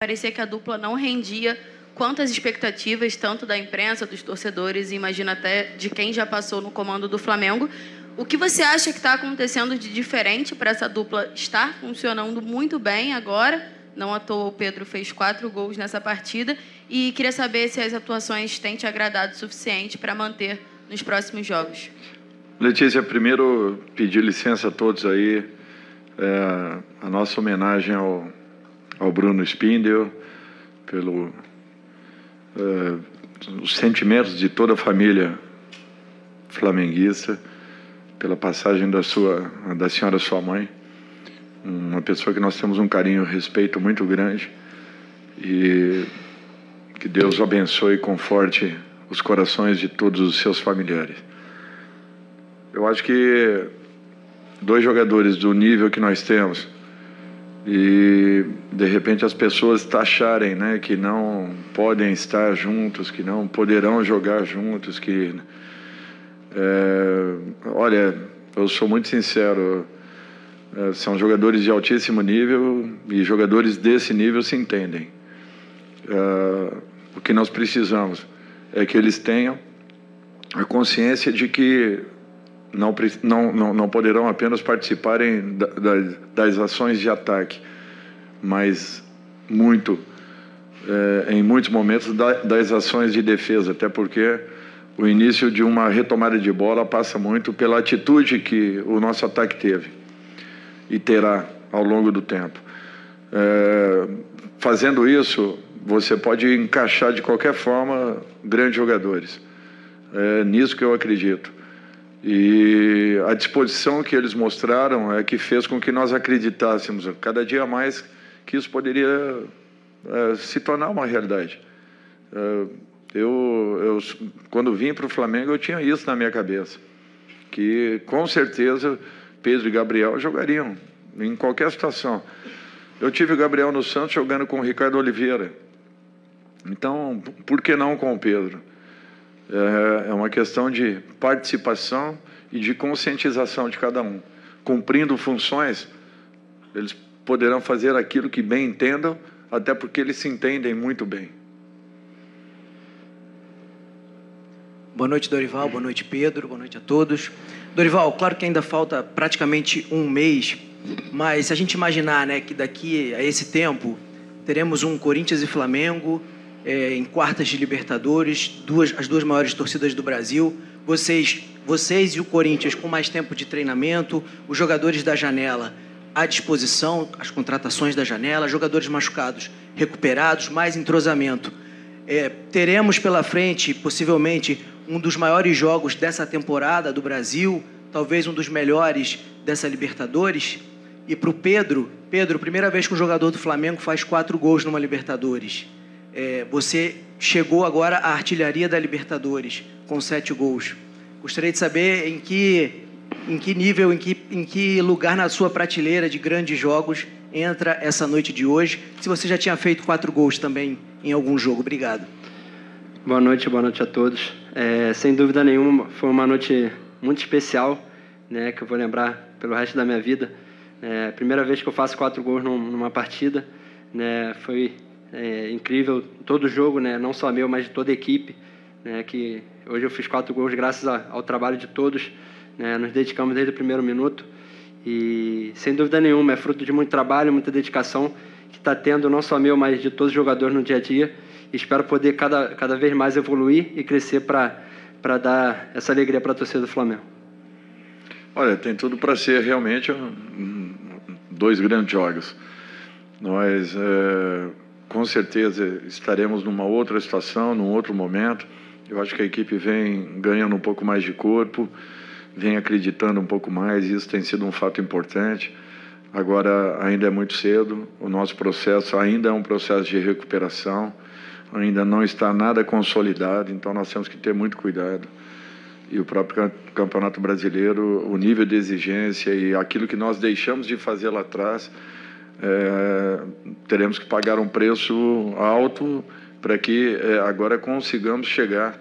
Parecia que a dupla não rendia quanto às expectativas, tanto da imprensa, dos torcedores e imagino até de quem já passou no comando do Flamengo. O que você acha que está acontecendo de diferente para essa dupla estar funcionando muito bem agora? Não à toa o Pedro fez 4 gols nessa partida. E queria saber se as atuações têm te agradado o suficiente para manter nos próximos jogos. Letícia, primeiro pedir licença a todos aí, a nossa homenagem ao Bruno Spindel, os sentimentos de toda a família flamenguista, pela passagem da senhora sua mãe, uma pessoa que nós temos um carinho e respeito muito grande, e que Deus abençoe e conforte os corações de todos os seus familiares. Eu acho que 2 jogadores do nível que nós temos e de repente as pessoas taxarem, né, que não podem estar juntos, que não poderão jogar juntos, que olha, eu sou muito sincero, são jogadores de altíssimo nível e jogadores desse nível se entendem. O que nós precisamos é que eles tenham a consciência de que não poderão apenas participarem das ações de ataque, mas em muitos momentos das ações de defesa, até porque o início de uma retomada de bola passa muito pela atitude que o nosso ataque teve e terá ao longo do tempo. Fazendo isso, você pode encaixar de qualquer forma grandes jogadores. É nisso que eu acredito. E a disposição que eles mostraram é que fez com que nós acreditássemos cada dia mais que isso poderia se tornar uma realidade. Quando vim para o Flamengo, eu tinha isso na minha cabeça, que com certeza Pedro e Gabriel jogariam em qualquer situação. Eu tive o Gabriel no Santos jogando com o Ricardo Oliveira, então por que não com o Pedro? É uma questão de participação e de conscientização de cada um. Cumprindo funções, eles poderão fazer aquilo que bem entendam, até porque eles se entendem muito bem. Boa noite, Dorival. Boa noite, Pedro. Boa noite a todos. Dorival, claro que ainda falta praticamente um mês, mas se a gente imaginar, né, que daqui a esse tempo teremos um Corinthians e Flamengo em quartas de Libertadores, as 2 maiores torcidas do Brasil, vocês e o Corinthians com mais tempo de treinamento, os jogadores da janela à disposição, as contratações da janela, jogadores machucados recuperados, mais entrosamento. Teremos pela frente, possivelmente, um dos maiores jogos dessa temporada do Brasil, talvez um dos melhores dessa Libertadores. E para o Pedro, primeira vez que um jogador do Flamengo faz 4 gols numa Libertadores. Você chegou agora à artilharia da Libertadores com 7 gols. Gostaria de saber em que nível, em que lugar na sua prateleira de grandes jogos entra essa noite de hoje, se você já tinha feito 4 gols também em algum jogo. Obrigado. Boa noite a todos. Sem dúvida nenhuma, foi uma noite muito especial, né, que eu vou lembrar pelo resto da minha vida. Primeira vez que eu faço 4 gols numa partida, né, foi incrível todo o jogo, né, não só meu, mas de toda a equipe, né, que hoje eu fiz 4 gols graças ao trabalho de todos, né, nos dedicamos desde o primeiro minuto e, sem dúvida nenhuma, é fruto de muito trabalho, muita dedicação que está tendo não só meu, mas de todos os jogadores no dia a dia. E espero poder cada vez mais evoluir e crescer para dar essa alegria para a torcida do Flamengo. Olha, tem tudo para ser realmente 2 grandes jogos. Nós, com certeza, estaremos numa outra situação, num outro momento. Eu acho que a equipe vem ganhando um pouco mais de corpo, vem acreditando um pouco mais, e isso tem sido um fato importante. Agora, ainda é muito cedo, o nosso processo ainda é um processo de recuperação, ainda não está nada consolidado, então nós temos que ter muito cuidado. E o próprio Campeonato Brasileiro, o nível de exigência e aquilo que nós deixamos de fazer lá atrás, teremos que pagar um preço alto para que agora consigamos chegar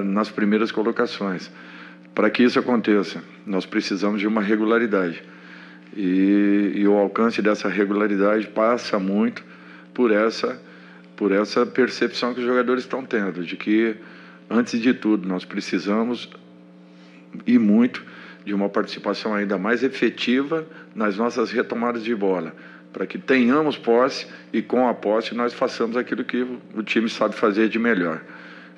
nas primeiras colocações. Para que isso aconteça, nós precisamos de uma regularidade. E o alcance dessa regularidade passa muito por essa percepção que os jogadores estão tendo, de que, antes de tudo, nós precisamos, e muito, de uma participação ainda mais efetiva nas nossas retomadas de bola, para que tenhamos posse e, com a posse, nós façamos aquilo que o time sabe fazer de melhor.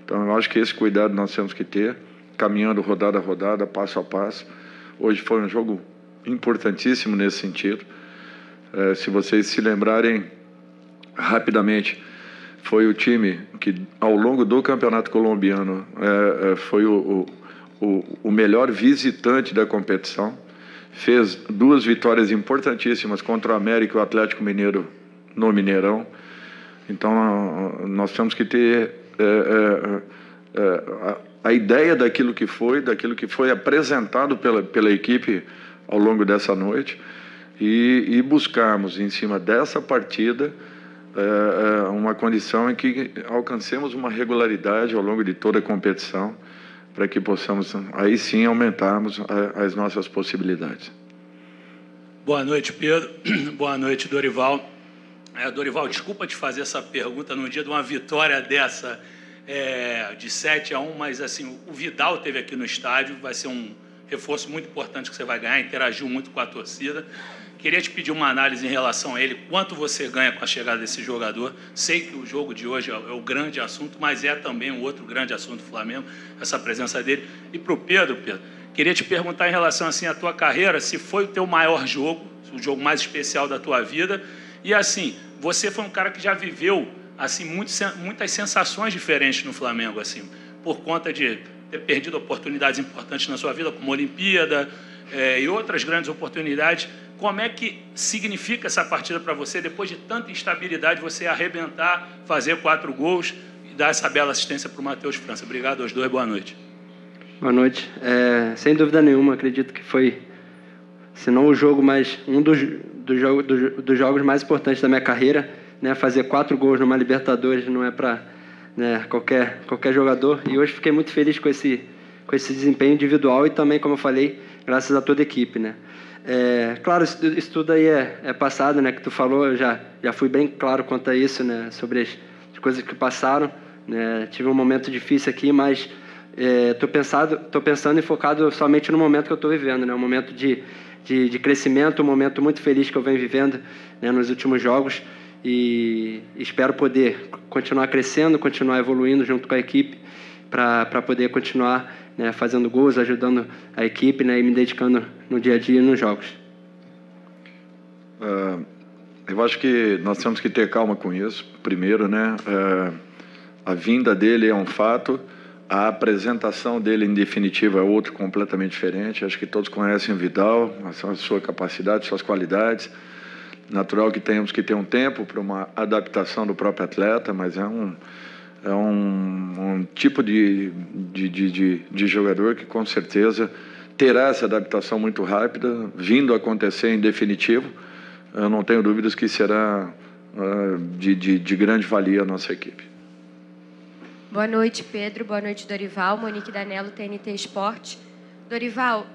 Então, eu acho que esse cuidado nós temos que ter, caminhando rodada a rodada, passo a passo. Hoje foi um jogo importantíssimo nesse sentido. Se vocês se lembrarem, rapidamente, foi o time que, ao longo do Campeonato Colombiano, foi o melhor visitante da competição. Fez 2 vitórias importantíssimas contra o América e o Atlético Mineiro no Mineirão. Então, nós temos que ter a ideia daquilo que foi apresentado pela equipe ao longo dessa noite e buscarmos, em cima dessa partida, uma condição em que alcancemos uma regularidade ao longo de toda a competição, para que possamos, aí sim, aumentarmos as nossas possibilidades. Boa noite, Pedro. Boa noite, Dorival. Dorival, desculpa te fazer essa pergunta num dia de uma vitória dessa, de 7-1, mas assim, o Vidal esteve aqui no estádio, vai ser um reforço muito importante que você vai ganhar, interagiu muito com a torcida. Queria te pedir uma análise em relação a ele, quanto você ganha com a chegada desse jogador. Sei que o jogo de hoje é o grande assunto, mas é também um outro grande assunto do Flamengo, essa presença dele. E para o Pedro, queria te perguntar em relação assim, à tua carreira, se foi o teu maior jogo, o jogo mais especial da tua vida. E assim, você foi um cara que já viveu assim, muitas sensações diferentes no Flamengo, assim, por conta de ter perdido oportunidades importantes na sua vida, como a Olimpíada e outras grandes oportunidades. Como é que significa essa partida para você, depois de tanta instabilidade, você arrebentar, fazer 4 gols e dar essa bela assistência para o Matheus França? Obrigado aos dois, boa noite. Boa noite. Sem dúvida nenhuma, acredito que foi, se não o jogo, mas um dos jogos mais importantes da minha carreira, né? Fazer 4 gols numa Libertadores não é para, né, qualquer jogador, e hoje fiquei muito feliz com esse desempenho individual e também, como eu falei, graças a toda a equipe, né? Claro, isso tudo aí é passado, né? Que tu falou, eu já fui bem claro quanto a isso, né? Sobre as coisas que passaram, né? Tive um momento difícil aqui, mas tô pensando e focado somente no momento que eu estou vivendo, né? Um momento de crescimento, um momento muito feliz que eu venho vivendo, né? Nos últimos jogos, e espero poder continuar crescendo, continuar evoluindo junto com a equipe para poder continuar, né, fazendo gols, ajudando a equipe, né, e me dedicando no dia a dia nos jogos. Eu acho que nós temos que ter calma com isso. Primeiro, né, a vinda dele é um fato, a apresentação dele, em definitiva, é outro completamente diferente. Acho que todos conhecem o Vidal, a sua capacidade, suas qualidades. Natural que tenhamos que ter um tempo para uma adaptação do próprio atleta, mas é um tipo de jogador que, com certeza, terá essa adaptação muito rápida, vindo a acontecer em definitivo. Eu não tenho dúvidas que será de grande valia a nossa equipe. Boa noite, Pedro. Boa noite, Dorival. Monique Danello, TNT Esporte. Dorival,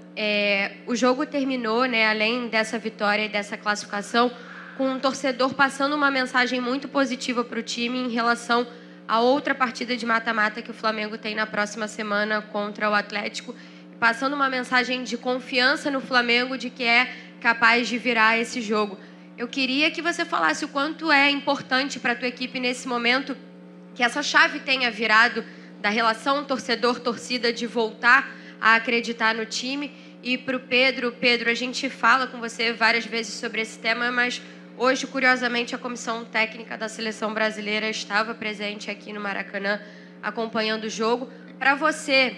o jogo terminou, né, além dessa vitória e dessa classificação, com um torcedor passando uma mensagem muito positiva para o time em relação a outra partida de mata-mata que o Flamengo tem na próxima semana contra o Atlético, passando uma mensagem de confiança no Flamengo, de que é capaz de virar esse jogo. Eu queria que você falasse o quanto é importante para a tua equipe nesse momento que essa chave tenha virado da relação torcedor-torcida, de voltar a acreditar no time. E para o Pedro, a gente fala com você várias vezes sobre esse tema, mas hoje, curiosamente, a comissão técnica da Seleção Brasileira estava presente aqui no Maracanã, acompanhando o jogo. Para você,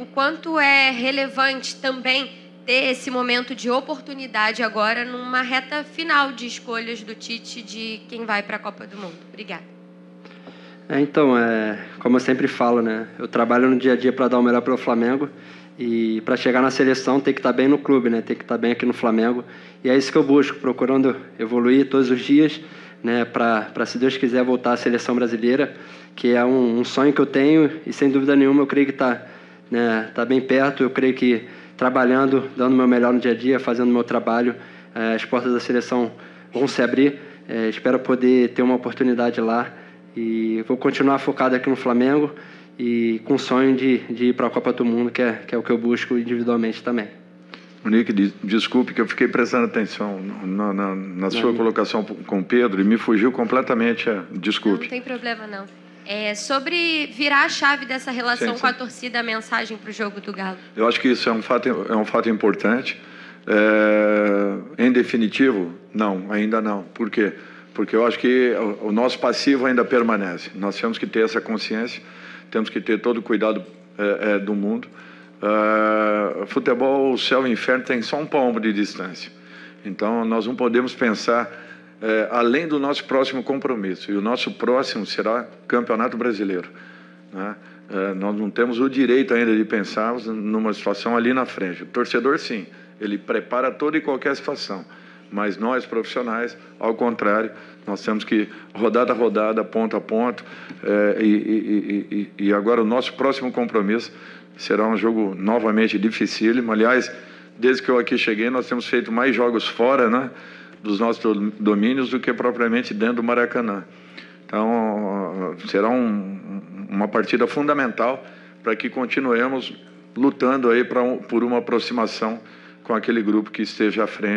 o quanto é relevante também ter esse momento de oportunidade agora numa reta final de escolhas do Tite de quem vai para a Copa do Mundo? Obrigada. Então, como eu sempre falo, né? Eu trabalho no dia a dia para dar o melhor pelo Flamengo, e para chegar na seleção tem que estar bem no clube, né? Tem que estar bem aqui no Flamengo, e é isso que eu busco, procurando evoluir todos os dias, né? Para, se Deus quiser, voltar à seleção brasileira, que é um sonho que eu tenho, e sem dúvida nenhuma eu creio que está bem perto. Eu creio que trabalhando, dando o meu melhor no dia a dia, fazendo o meu trabalho, as portas da seleção vão se abrir, Espero poder ter uma oportunidade lá e vou continuar focado aqui no Flamengo e com o sonho de ir para a Copa do Mundo, que é o que eu busco individualmente também. Monique, desculpe que eu fiquei prestando atenção na sua colocação com o Pedro e me fugiu completamente. Desculpe. Não tem problema, não. Sobre virar a chave dessa relação sim. com a torcida, a mensagem para o jogo do Galo. Eu acho que isso é um fato importante. Em definitivo, não, ainda não. Por quê? Porque eu acho que o nosso passivo ainda permanece. Nós temos que ter essa consciência, temos que ter todo o cuidado do mundo. Futebol, o céu e o inferno tem só um palmo de distância. Então, nós não podemos pensar além do nosso próximo compromisso. E o nosso próximo será Campeonato Brasileiro, né? Nós não temos o direito ainda de pensarmos numa situação ali na frente. O torcedor, sim, ele prepara toda e qualquer situação. Mas nós, profissionais, ao contrário, nós temos que, rodada a rodada, ponto a ponto, e agora o nosso próximo compromisso será um jogo novamente dificílimo. Aliás, desde que eu aqui cheguei, nós temos feito mais jogos fora, né, dos nossos domínios do que propriamente dentro do Maracanã. Então, será uma partida fundamental para que continuemos lutando aí por uma aproximação com aquele grupo que esteja à frente.